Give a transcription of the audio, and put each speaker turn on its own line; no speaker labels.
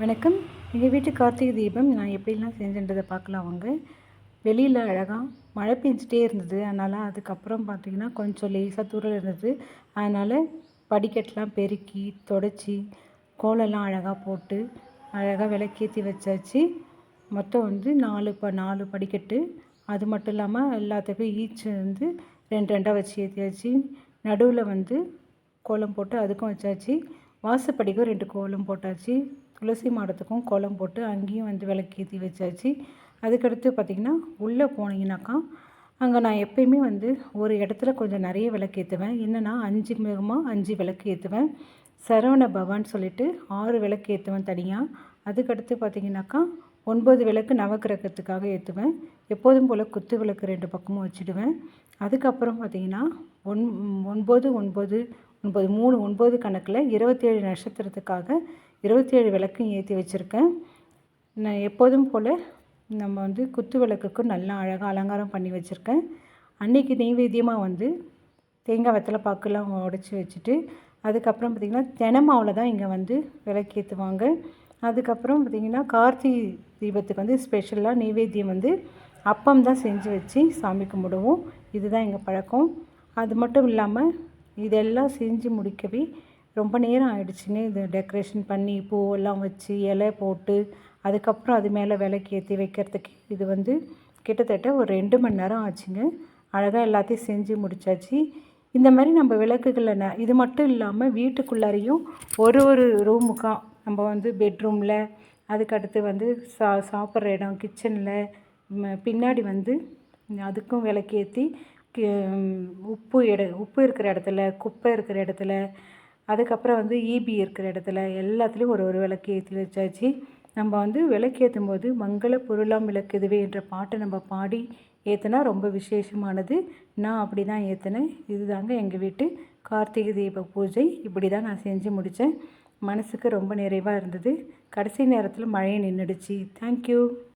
வணக்கம். எங்கள் வீட்டு கார்த்திகை தீபம் நான் எப்படிலாம் செஞ்சேன்றதை பார்க்கலாம் வாங்க. வெளியில் அழகாக மழை பெஞ்சிட்டே இருந்தது. அதனால் அதுக்கப்புறம் பார்த்திங்கன்னா கொஞ்சம் லேசாக தூறல் இருந்தது. அதனால் படிக்கட்டெலாம் பெருக்கி தொடச்சி கோலம்லாம் அழகாக போட்டு அழகாக விளக்கேற்றி வச்சாச்சு. மொத்தம் வந்து 4 படிக்கட்டு. அது மட்டும் இல்லாமல் எல்லாத்துக்கும் ஈச் வந்து 2 வச்சு ஏற்றியாச்சு. நடுவில் வந்து கோலம் போட்டு அதுக்கும் வச்சாச்சு. வாசப்படிக்கும் 2 கோலம் போட்டாச்சு. துளசி மாடத்துக்கும் கோலம் போட்டு அங்கேயும் வந்து விளக்கேற்றி வச்சாச்சு. அதுக்கடுத்து பார்த்திங்கன்னா உள்ளே போனீங்கன்னாக்கா அங்கே நான் எப்பயுமே வந்து ஒரு இடத்துல கொஞ்சம் நிறைய விளக்கு ஏற்றுவேன். என்னென்னா 5 மிகமாக 5 விளக்கு ஏற்றுவேன். சரவண பவான்னு சொல்லிட்டு 6 விளக்கு ஏற்றுவேன் தனியாக. அதுக்கடுத்து பார்த்திங்கனாக்கா 9 விளக்கு நவக்கிரகத்துக்காக ஏற்றுவேன். எப்போதும் போல் குத்து விளக்கு 2 பக்கமும் வச்சுடுவேன். அதுக்கப்புறம் பார்த்திங்கன்னா 9 9 9 3 9 கணக்கில் 27 நட்சத்திரத்துக்காக 27 விளக்கும் ஏற்றி வச்சுருக்கேன். நான் எப்போதும் போல் நம்ம வந்து குத்து விளக்குக்கு நல்லா அழகாக அலங்காரம் பண்ணி வச்சுருக்கேன். அன்றைக்கி நெய்வேத்தியமாக வந்து தேங்காய் வெத்தலை பாக்குலாம் உடச்சி வச்சுட்டு அதுக்கப்புறம் பார்த்திங்கன்னா தினமாவில் தான் இங்கே வந்து விளக்கேற்றுவாங்க. அதுக்கப்புறம் பார்த்திங்கன்னா கார்த்திகை தீபத்துக்கு வந்து ஸ்பெஷலாக நெய்வேத்தியம் வந்து அப்பம் தான் செஞ்சு வச்சு சாமி கும்பிடுவோம். இதுதான் எங்கள் பழக்கம். அது மட்டும் இல்லாமல் இதெல்லாம் செஞ்சு முடிக்கவே ரொம்ப நேரம் ஆயிடுச்சுங்க. இது டெக்கரேஷன் பண்ணி பூவெல்லாம் வச்சு இலை போட்டு அதுக்கப்புறம் அது மேலே விளக்கேற்றி வைக்கிறதுக்கு இது வந்து கிட்டத்தட்ட ஒரு 2 மணி நேரம் ஆச்சுங்க. அழகாக எல்லாத்தையும் செஞ்சு முடித்தாச்சு. இந்த மாதிரி நம்ம விளக்குகளை இது மட்டும் இல்லாமல் வீட்டுக்குள்ளாரையும் ஒரு ரூமுக்காக நம்ம வந்து பெட்ரூமில் அதுக்கடுத்து வந்து சாப்பிட்ற இடம் கிச்சனில் பின்னாடி வந்து அதுக்கும் விளக்கேற்றி உப்பு இருக்கிற இடத்துல குப்பை இருக்கிற இடத்துல அதுக்கப்புறம் வந்து ஈபி இருக்கிற இடத்துல எல்லாத்துலேயும் ஒரு விளக்கு ஏற்றி வச்சாச்சு. நம்ம வந்து விளக்கேற்றும் போது மங்கள பொருளாம் விளக்குதுவே என்ற பாட்டை நம்ம பாடி ஏற்றினா ரொம்ப விசேஷமானது. நான் அப்படி தான் ஏற்றினேன். இதுதாங்க எங்கள் வீட்டு கார்த்திகை தீப பூஜை. இப்படி தான் நான் செஞ்சு முடித்தேன். மனசுக்கு ரொம்ப நிறைவாக இருந்தது. கடைசி நேரத்தில் மழையை நின்றுடுச்சு. தேங்க்யூ.